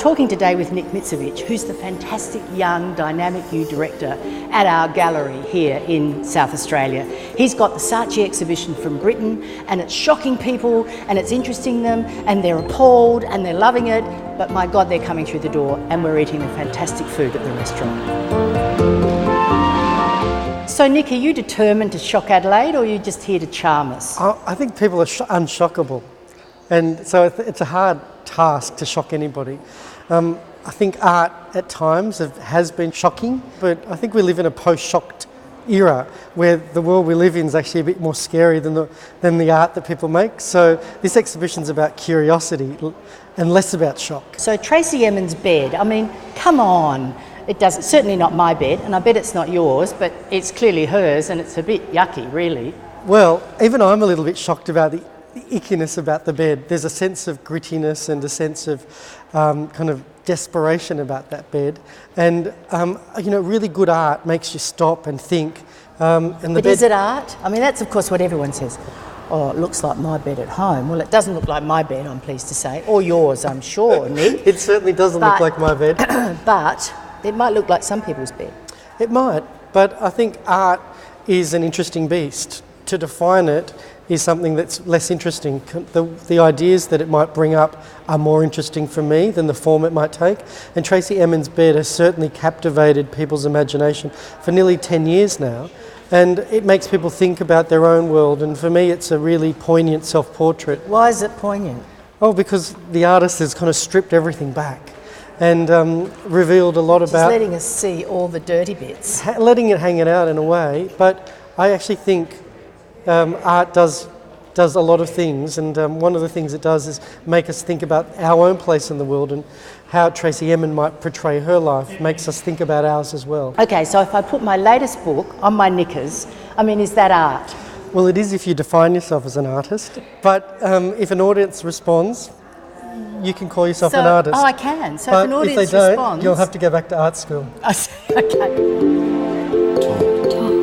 talking today with Nick Mitzevich, who's the fantastic young dynamic youth director at our gallery here in South Australia. He's got the Saatchi exhibition from Britain, and it's shocking people and it's interesting them and they're appalled and they're loving it, but my God, they're coming through the door and we're eating the fantastic food at the restaurant. So Nick, are you determined to shock Adelaide or are you just here to charm us? I think people are unshockable, and so it's a hard task to shock anybody. I think art at times has been shocking, but I think we live in a post-shocked era where the world we live in is actually a bit more scary than the art that people make. So this exhibition's about curiosity and less about shock. So Tracey Emin's bed, I mean, come on. It's certainly not my bed, and I bet it's not yours, but it's clearly hers, and it's a bit yucky, really. Well, even I'm a little bit shocked about the ickiness about the bed. There's a sense of grittiness and a sense of kind of desperation about that bed. And, really good art makes you stop and think. But is it art? I mean, that's of course what everyone says. Oh, it looks like my bed at home. Well, it doesn't look like my bed, I'm pleased to say, or yours, I'm sure, Nick. It certainly doesn't look like my bed. But it might look like some people's bed. It might, but I think art is an interesting beast. To define it is something that's less interesting. The ideas that it might bring up are more interesting for me than the form it might take. And Tracey Emin's bed has certainly captivated people's imagination for nearly 10 years now. And it makes people think about their own world. And for me, it's a really poignant self-portrait. Why is it poignant? Oh, because the artist has kind of stripped everything back and revealed a lot about... Just letting us see all the dirty bits. Letting it hang it out in a way. But I actually think art does a lot of things, and one of the things it does is make us think about our own place in the world, and how Tracey Emin might portray her life makes us think about ours as well. Okay, so if I put my latest book on my knickers, I mean, is that art? Well, it is if you define yourself as an artist, but if an audience responds, you can call yourself an artist. Oh, I can. So but if an audience if they don't, responds... you'll have to go back to art school. Okay. Talk.